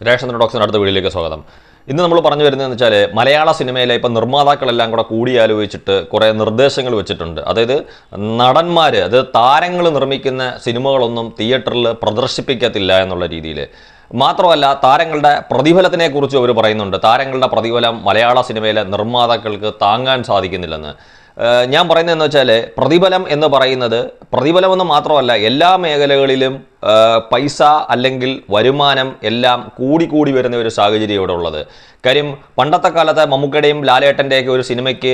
രേഷൻ ഡോക്സിന് അടുത്ത വീഡിയോയിലേക്ക് സ്വാഗതം. ഇന്ന് നമ്മൾ പറഞ്ഞു വരുന്നതെന്ന് വെച്ചാൽ മലയാള സിനിമയിലെ ഇപ്പം നിർമ്മാതാക്കളെല്ലാം കൂടെ കൂടിയാലോചിച്ചിട്ട് കുറേ നിർദ്ദേശങ്ങൾ വെച്ചിട്ടുണ്ട്. അതായത് നടന്മാർ, അത് താരങ്ങൾ നിർമ്മിക്കുന്ന സിനിമകളൊന്നും തിയേറ്ററിൽ പ്രദർശിപ്പിക്കത്തില്ല എന്നുള്ള രീതിയിൽ. മാത്രമല്ല, താരങ്ങളുടെ പ്രതിഫലത്തിനെക്കുറിച്ച് അവർ പറയുന്നുണ്ട്. താരങ്ങളുടെ പ്രതിഫലം മലയാള സിനിമയിലെ നിർമ്മാതാക്കൾക്ക് താങ്ങാൻ സാധിക്കുന്നില്ലെന്ന്. ഞാൻ പറയുന്നതെന്ന് വെച്ചാൽ പ്രതിഫലം എന്ന് പറയുന്നത് പ്രതിഫലമെന്ന് മാത്രമല്ല, എല്ലാ മേഖലകളിലും പൈസ അല്ലെങ്കിൽ വരുമാനം എല്ലാം കൂടി വരുന്ന ഒരു സാഹചര്യം ഇവിടെ ഉള്ളത്. കാര്യം പണ്ടത്തെ കാലത്ത് മമ്മൂക്കയുടെയും ലാലേട്ടൻ്റെയൊക്കെ ഒരു സിനിമയ്ക്ക്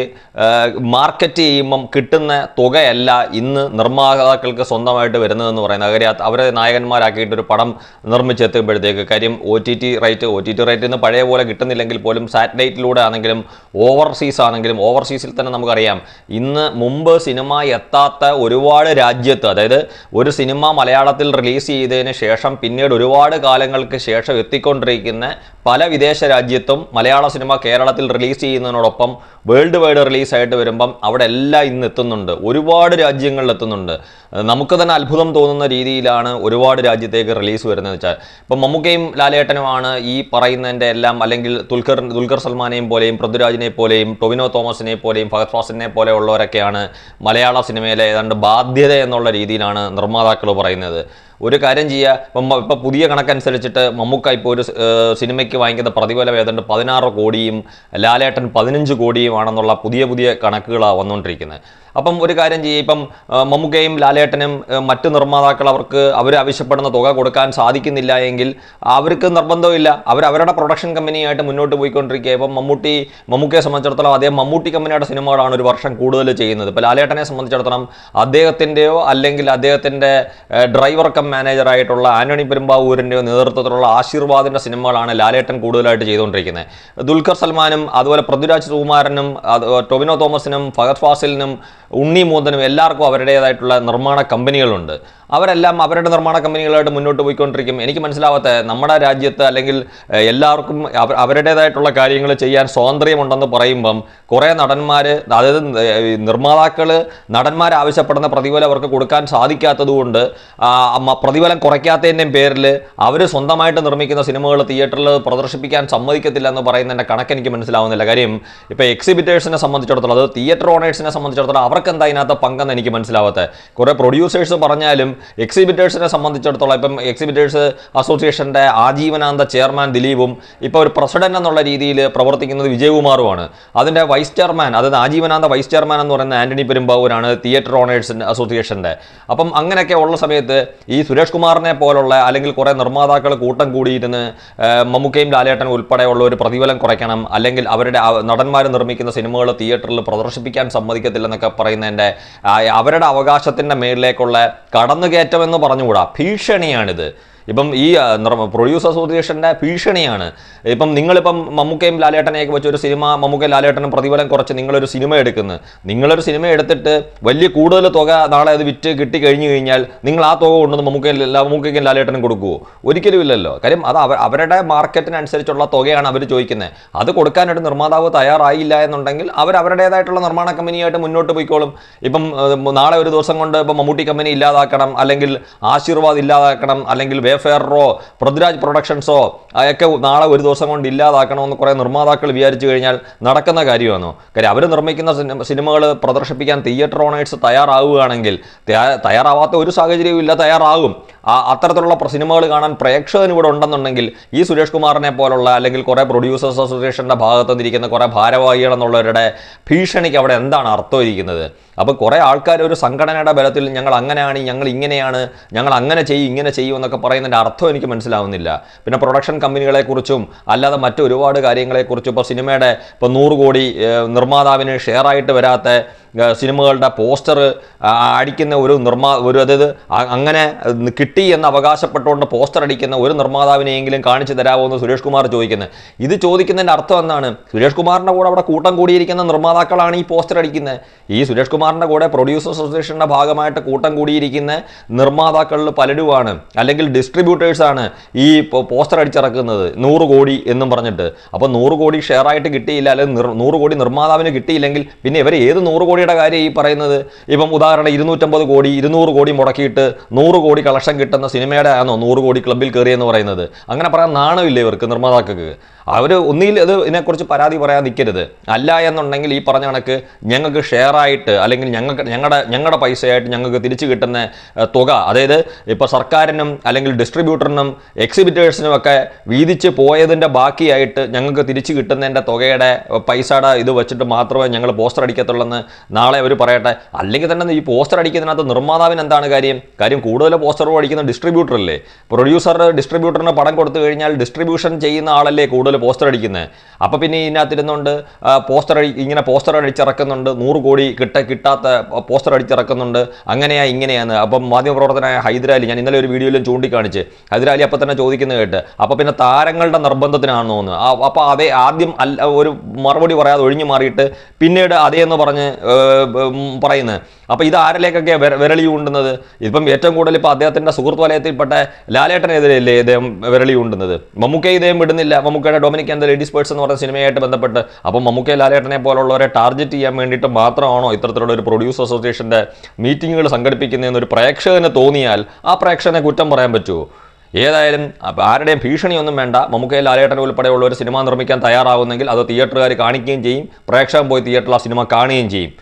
മാർക്കറ്റ് ചെയ്യുമ്പം കിട്ടുന്ന തുകയല്ല ഇന്ന് നിർമ്മാതാക്കൾക്ക് സ്വന്തമായിട്ട് വരുന്നതെന്ന് പറയുന്നത്. കാര്യം അവരെ നായകന്മാരാക്കിയിട്ടൊരു പടം നിർമ്മിച്ചെത്തുമ്പോഴത്തേക്ക് കാര്യം ഒ ടി ടി റേറ്റ് ഇന്ന് പഴയ പോലെ കിട്ടുന്നില്ലെങ്കിൽ പോലും സാറ്റലൈറ്റിലൂടെ ആണെങ്കിലും ഓവർസീസിൽ തന്നെ നമുക്കറിയാം ഇന്ന് മുമ്പ് സിനിമ എത്താത്ത ഒരുപാട് രാജ്യത്ത്, അതായത് ഒരു സിനിമ മലയാളത്തിൽ റിലീസ് ചെയ്തതിന് ശേഷം പിന്നീട് ഒരുപാട് കാലങ്ങൾക്ക് ശേഷം എത്തിക്കൊണ്ടിരിക്കുന്ന പല വിദേശ രാജ്യത്തും മലയാള സിനിമ കേരളത്തിൽ റിലീസ് ചെയ്യുന്നതിനോടൊപ്പം വേൾഡ് വൈഡ് റിലീസായിട്ട് വരുമ്പം അവിടെ എല്ലാം ഇന്ന് എത്തുന്നുണ്ട്. ഒരുപാട് രാജ്യങ്ങളിൽ എത്തുന്നുണ്ട്. നമുക്ക് തന്നെ അത്ഭുതം തോന്നുന്ന രീതിയിലാണ് ഒരുപാട് രാജ്യത്തേക്ക് റിലീസ് വരുന്നത് വെച്ചാൽ. ഇപ്പം മമ്മൂക്കയും ലാലേട്ടനുമാണ് ഈ പറയുന്നതിൻ്റെ എല്ലാം, അല്ലെങ്കിൽ ദുൽഖർ സൽമാനെയും പോലെയും പൃഥ്വിരാജിനെ പോലെയും ടൊവിനോ തോമസിനെ പോലെയും ഫഹദ് ഫാസിലിനെ പോലെയുള്ളവരൊക്കെയാണ് മലയാള സിനിമയിലെ ഏതാണ്ട് ബാധ്യത എന്നുള്ള രീതിയിലാണ് നിർമ്മാതാക്കൾ പറയുന്നത്. ഒരു കാര്യം ചെയ്യുക, ഇപ്പം പുതിയ കണക്കനുസരിച്ചിട്ട് മമ്മൂക്ക ഇപ്പോൾ ഒരു സിനിമയ്ക്ക് വാങ്ങിക്കുന്ന പ്രതിഫലം ഏതാണ്ട് 16 കോടിയും ലാലേട്ടൻ 15 കോടിയുമാണെന്നുള്ള പുതിയ കണക്കുകളാണ് വന്നുകൊണ്ടിരിക്കുന്നത്. അപ്പം ഒരു കാര്യം ചെയ്യുക, ഇപ്പം മമ്മൂക്കയും ലാലേട്ടനും മറ്റ് നിർമ്മാതാക്കൾ അവർ ആവശ്യപ്പെടുന്ന തുക കൊടുക്കാൻ സാധിക്കുന്നില്ല എങ്കിൽ അവർക്ക് നിർബന്ധമില്ല, അവരുടെ പ്രൊഡക്ഷൻ കമ്പനിയായിട്ട് മുന്നോട്ട് പോയിക്കൊണ്ടിരിക്കുക. ഇപ്പം മമ്മൂക്കയെ സംബന്ധിച്ചിടത്തോളം അദ്ദേഹം മമ്മൂട്ടി കമ്പനിയുടെ സിനിമകളാണ് ഒരു വർഷം കൂടുതൽ ചെയ്യുന്നത്. ഇപ്പോൾ ലാലേട്ടനെ സംബന്ധിച്ചിടത്തോളം അദ്ദേഹത്തിൻ്റെയോ അല്ലെങ്കിൽ അദ്ദേഹത്തിൻ്റെ ഡ്രൈവർ കം മാനേജറായിട്ടുള്ള ആന്റണി പെരുമ്പാവൂരിൻ്റെയോ നേതൃത്വത്തിലുള്ള ആശീർവാദിൻ്റെ സിനിമകളാണ് ലാലേട്ടൻ കൂടുതലായിട്ട് ചെയ്തുകൊണ്ടിരിക്കുന്നത്. ദുൽഖർ സൽമാനും അതുപോലെ പൃഥ്വിരാജ് സുകുമാരനും ടൊവിനോ തോമസിനും ഫഹദ് ഫാസിലിനും ഉണ്ണി മൂന്തനും എല്ലാവർക്കും അവരുടേതായിട്ടുള്ള നിർമ്മാണ കമ്പനികളുണ്ട്. അവരെല്ലാം അവരുടെ നിർമ്മാണ കമ്പനികളായിട്ട് മുന്നോട്ട് പോയിക്കൊണ്ടിരിക്കും. എനിക്ക് മനസ്സിലാവാത്ത, നമ്മുടെ രാജ്യത്ത് അല്ലെങ്കിൽ എല്ലാവർക്കും അവരുടേതായിട്ടുള്ള കാര്യങ്ങൾ ചെയ്യാൻ സ്വാതന്ത്ര്യമുണ്ടെന്ന് പറയുമ്പം കുറേ നടന്മാർ, അതായത് നടന്മാർ ആവശ്യപ്പെടുന്ന പ്രതിഫലം അവർക്ക് കൊടുക്കാൻ സാധിക്കാത്തതുകൊണ്ട് പ്രതിഫലം കുറയ്ക്കാത്തതിൻ്റെയും പേരിൽ അവർ സ്വന്തമായിട്ട് നിർമ്മിക്കുന്ന സിനിമകൾ തിയേറ്ററിൽ പ്രദർശിപ്പിക്കാൻ സമ്മതിക്കത്തില്ല എന്ന് പറയുന്നതിൻ്റെ കണക്ക് എനിക്ക് മനസ്സിലാവുന്നില്ല. കാര്യം ഇപ്പോൾ എക്സിബിറ്റേഴ്സിനെ സംബന്ധിച്ചിടത്തോളം, അത് തിയേറ്റർ ഓണേഴ്സിനെ സംബന്ധിച്ചിടത്തോളം അവർക്ക് എന്താ ഇതിനകത്ത് പങ്കെന്ന് എനിക്ക് മനസ്സിലാവാത്ത. കുറേ പ്രൊഡ്യൂസേഴ്സ് പറഞ്ഞാലും എക്സിബിറ്റേഴ്സിനെ സംബന്ധിച്ചിടത്തോളം, ഇപ്പം എക്സിബിറ്റേഴ്സ് അസോസിയേഷൻ്റെ ആജീവനാന്ത ചെയർമാൻ ദിലീപും ഇപ്പോൾ ഒരു പ്രസിഡന്റ് എന്നുള്ള രീതിയിൽ പ്രവർത്തിക്കുന്നത് വിജയകുമാറുമാണ്. അതിൻ്റെ വൈസ് ചെയർമാൻ, അതായത് ആജീവനാന്ത വൈസ് ചെയർമാൻ എന്ന് പറയുന്ന ആന്റണി പെരുമ്പാവൂരാണ് തിയേറ്റർ ഓണേഴ്സ് അസോസിയേഷൻ്റെ. അപ്പം അങ്ങനെയൊക്കെ ഉള്ള സമയത്ത് ഈ സുരേഷ് കുമാറിനെ പോലുള്ള അല്ലെങ്കിൽ കുറേ നിർമ്മാതാക്കൾ കൂട്ടം കൂടിയിരുന്ന് മമ്മൂക്കയും ലാലേട്ടനും ഉൾപ്പെടെയുള്ള ഒരു പ്രതിഫലം കുറയ്ക്കണം, അല്ലെങ്കിൽ അവരുടെ നടന്മാർ നിർമ്മിക്കുന്ന സിനിമകൾ തിയേറ്ററിൽ പ്രദർശിപ്പിക്കാൻ സമ്മതിക്കത്തില്ലെന്നൊക്കെ പറയുന്നതിൻ്റെ അവരുടെ അവകാശത്തിൻ്റെ മേളിലേക്കുള്ള കടന്നുകയറ്റം എന്ന് പറഞ്ഞുകൂടാ, ഭീഷണിയാണിത്. ഇപ്പം ഈ പ്രൊഡ്യൂസർ അസോസിയേഷൻ്റെ ഭീഷണിയാണ്. ഇപ്പം നിങ്ങളിപ്പം മമ്മൂക്കയും ലാലേട്ടനെയൊക്കെ വെച്ച് ഒരു സിനിമ, മമ്മൂക്കയും ലാലേട്ടനും പ്രതിഫലം കുറച്ച് നിങ്ങളൊരു സിനിമ എടുക്കുന്നു. നിങ്ങളൊരു സിനിമ എടുത്തിട്ട് വലിയ കൂടുതൽ തുക നാളെ അത് വിറ്റ് കിട്ടിക്കഴിഞ്ഞു കഴിഞ്ഞാൽ നിങ്ങൾ ആ തുക കൊണ്ടുവന്ന് മമ്മൂക്കയ്ക്കും ലാലേട്ടനും കൊടുക്കുമോ? ഒരിക്കലും ഇല്ലല്ലോ. കാര്യം അത് അവരുടെ മാർക്കറ്റിനനുസരിച്ചുള്ള തുകയാണ് അവർ ചോദിക്കുന്നത്. അത് കൊടുക്കാനായിട്ട് നിർമ്മാതാവ് തയ്യാറായില്ല എന്നുണ്ടെങ്കിൽ അവരുടേതായിട്ടുള്ള നിർമ്മാണ കമ്പനിയായിട്ട് മുന്നോട്ട് പോയിക്കോളും. ഇപ്പം നാളെ ഒരു ദിവസം കൊണ്ട് ഇപ്പം മമ്മൂട്ടി കമ്പനി ഇല്ലാതാക്കണം, അല്ലെങ്കിൽ ആശീർവാദ് ഇല്ലാതാക്കണം, അല്ലെങ്കിൽ വേഫെയറോ പൃഥ്വിരാജ് പ്രൊഡക്ഷൻസോ ഒക്കെ നാളെ ഒരു ദിവസം കൊണ്ട് ഇല്ലാതാക്കണമെന്ന് കുറേ നിർമ്മാതാക്കൾ വിചാരിച്ചു കഴിഞ്ഞാൽ നടക്കുന്ന കാര്യമാണോ? കാര്യം അവർ നിർമ്മിക്കുന്ന സിനിമകൾ പ്രദർശിപ്പിക്കാൻ തിയേറ്റർ ഓണേഴ്സ് തയ്യാറാവുകയാണെങ്കിൽ, തയ്യാറാവാത്ത ഒരു സാഹചര്യവും ഇല്ല, തയ്യാറാകും. അത്തരത്തിലുള്ള സിനിമകൾ കാണാൻ പ്രേക്ഷകൻ ഇവിടെ ഉണ്ടെന്നുണ്ടെങ്കിൽ ഈ സുരേഷ് കുമാറിനെ പോലുള്ള അല്ലെങ്കിൽ കുറേ പ്രൊഡ്യൂസേഴ്സ് അസോസിയേഷൻ്റെ ഭാഗത്ത് നിന്നിരിക്കുന്ന കുറേ ഭാരവാഹികൾ എന്നുള്ളവരുടെ ഭീഷണിക്ക് അവിടെ എന്താണ് അർത്ഥം ഇരിക്കുന്നത്? അപ്പോൾ കുറേ ആൾക്കാർ ഒരു സംഘടനയുടെ ബലത്തിൽ ഞങ്ങൾ അങ്ങനെയാണ്, ഞങ്ങൾ ഇങ്ങനെയാണ്, ഞങ്ങൾ അങ്ങനെ ചെയ്യും ഇങ്ങനെ ചെയ്യും എന്നൊക്കെ പറയുന്നതിൻ്റെ അർത്ഥം എനിക്ക് മനസ്സിലാവുന്നില്ല. പിന്നെ പ്രൊഡക്ഷൻ കമ്പനികളെക്കുറിച്ചും അല്ലാതെ മറ്റു ഒരുപാട് കാര്യങ്ങളെക്കുറിച്ചും, ഇപ്പോൾ സിനിമയുടെ 100 കോടി നിർമ്മാതാവിന് ഷെയറായിട്ട് വരാത്ത സിനിമകളുടെ പോസ്റ്റർ അടിക്കുന്ന അതായത് അങ്ങനെ കിട്ടി എന്ന് അവകാശപ്പെട്ടുകൊണ്ട് പോസ്റ്റർ അടിക്കുന്ന ഒരു നിർമ്മാതാവിനെയെങ്കിലും കാണിച്ചു തരാമോ എന്ന് സുരേഷ് കുമാർ ചോദിക്കുന്നത്. ഇത് ചോദിക്കുന്നതിൻ്റെ അർത്ഥം എന്താണ്? സുരേഷ് കുമാറിൻ്റെ കൂടെ അവിടെ കൂട്ടം കൂടിയിരിക്കുന്ന നിർമ്മാതാക്കളാണ് ഈ പോസ്റ്റർ അടിക്കുന്നത്. ഈ സുരേഷ് കുമാറിൻ്റെ കൂടെ പ്രൊഡ്യൂസേഴ്സ് അസോസിയേഷൻ്റെ ഭാഗമായിട്ട് കൂട്ടം കൂടിയിരിക്കുന്ന നിർമ്മാതാക്കളിൽ പലരുമാണ്, അല്ലെങ്കിൽ ഡിസ്ട്രിബ്യൂട്ടേഴ്സാണ് ഈ പോസ്റ്റർ അടിച്ചിറക്കുന്നത് 100 കോടി എന്നും പറഞ്ഞിട്ട്. അപ്പോൾ 100 കോടി ഷെയറായിട്ട് കിട്ടിയില്ല, അല്ലെങ്കിൽ 100 കോടി നിർമ്മാതാവിന് കിട്ടിയില്ലെങ്കിൽ പിന്നെ ഇവർ ഏത് 100 കോടി റിക്കവറിയുടെ കാര്യം ഈ പറയുന്നത് ഇപ്പം ഉദാഹരണം 250 കോടി 200 കോടി മുടക്കിയിട്ട് 100 കോടി കളക്ഷൻ കിട്ടുന്ന സിനിമയുടെ ആണോ 100 കോടി ക്ലബ്ബിൽ കയറിയെന്ന് പറയുന്നത്? അങ്ങനെ പറയാൻ നാണമില്ലേ ഇവർക്ക്, നിർമ്മാതാക്കൾക്ക്? അവർ ഒന്നിൽ ഇത് ഇതിനെക്കുറിച്ച് പരാതി പറയാൻ നിൽക്കരുത്. അല്ല എന്നുണ്ടെങ്കിൽ ഈ പറഞ്ഞ കണക്ക് ഞങ്ങൾക്ക് ഷെയറായിട്ട് അല്ലെങ്കിൽ ഞങ്ങളുടെ പൈസയായിട്ട് ഞങ്ങൾക്ക് തിരിച്ചു കിട്ടുന്ന തുക, അതായത് ഇപ്പോൾ സർക്കാരിനും അല്ലെങ്കിൽ ഡിസ്ട്രിബ്യൂട്ടറിനും എക്സിബിറ്റേഴ്സിനും ഒക്കെ വീതിച്ച് പോയതിൻ്റെ ബാക്കിയായിട്ട് ഞങ്ങൾക്ക് തിരിച്ചു കിട്ടുന്നതിൻ്റെ തുകയുടെ പൈസയുടെ ഇത് വെച്ചിട്ട് മാത്രമേ ഞങ്ങൾ പോസ്റ്റർ അടിക്കത്തുള്ളെന്ന് നാളെ അവർ പറയട്ടെ. അല്ലെങ്കിൽ തന്നെ ഈ പോസ്റ്റർ അടിക്കുന്നതിനകത്ത് നിർമ്മാതാവിന് എന്താണ് കാര്യം? കൂടുതൽ പോസ്റ്ററും അടിക്കുന്ന ഡിസ്ട്രിബ്യൂട്ടറല്ലേ? പ്രൊഡ്യൂസർ ഡിസ്ട്രിബ്യൂട്ടറിന് പടം കൊടുത്തു കഴിഞ്ഞാൽ ഡിസ്ട്രിബ്യൂഷൻ ചെയ്യുന്ന ആളല്ലേ കൂടുതൽ പോസ്റ്റർ അടിക്കുന്നത്. അപ്പോൾ പിന്നെ ഇതിനകത്തിരുന്നുകൊണ്ട് പോസ്റ്റർ അടിച്ചിറക്കുന്നുണ്ട്, 100 കോടി കിട്ടാത്ത പോസ്റ്റർ അടിച്ചിറക്കുന്നുണ്ട്, അങ്ങനെയാ ഇങ്ങനെയാണ്. അപ്പം മാധ്യമപ്രവർത്തനായ ഹൈദരാലി, ഞാൻ ഇന്നലെ ഒരു വീഡിയോയിലും ചൂണ്ടിക്കാണിച്ച്, ഹൈദരാലി അപ്പം തന്നെ ചോദിക്കുന്നത് കേട്ട്, അപ്പോൾ പിന്നെ താരങ്ങളുടെ നിർബന്ധത്തിനാണെന്ന് തോന്നുന്നു. അപ്പോൾ അതേ ആദ്യം ഒരു മറുപടി പറയാതെ ഒഴിഞ്ഞു മാറിയിട്ട് പിന്നീട് അതേന്ന് പറഞ്ഞ് പറയുന്നത്. അപ്പോൾ ഇത് ആരിലേക്കൊക്കെ വിരളി ഊണ്ടുന്നത്? ഇപ്പം ഏറ്റവും കൂടുതൽ ഇപ്പോൾ അദ്ദേഹത്തിൻ്റെ സുഹൃത്ത് വലയത്തിൽപ്പെട്ട ലാലേട്ടനെതിരെയല്ലേ ഇദ്ദേഹം വിരളി ഊണ്ടുന്നത്? മമ്മൂക്കയെ ഇദ്ദേഹം വിടുന്നില്ല. മമ്മൂക്കയുടെ Dominic and the ladies purse എന്ന് പറഞ്ഞ സിനിമയായിട്ട് ബന്ധപ്പെട്ട്. അപ്പം മമ്മൂക്കയെ ലാലേട്ടനെ പോലുള്ളവരെ ടാർഗറ്റ് ചെയ്യാൻ വേണ്ടിയിട്ട് മാത്രമാണോ ഇത്തരത്തിലുള്ള ഒരു പ്രൊഡ്യൂസർ അസോസിയേഷൻ്റെ മീറ്റിങ്ങുകൾ സംഘടിപ്പിക്കുന്നതെന്ന് ഒരു പ്രേക്ഷകന് തോന്നിയാൽ ആ പ്രേക്ഷകനെ കുറ്റം പറയാൻ പറ്റുമോ? ഏതായാലും ആരുടെയും ഭീഷണിയൊന്നും വേണ്ട. മമ്മൂക്കയിൽ ലാലേട്ടൻ ഉൾപ്പെടെയുള്ള ഒരു സിനിമ നിർമ്മിക്കാൻ തയ്യാറാവുന്നെങ്കിൽ അത് തിയേറ്ററുകാർ കാണിക്കുകയും ചെയ്യും, പ്രേക്ഷകൻ പോയി തിയേറ്ററിൽ ആ സിനിമ കാണുകയും ചെയ്യും.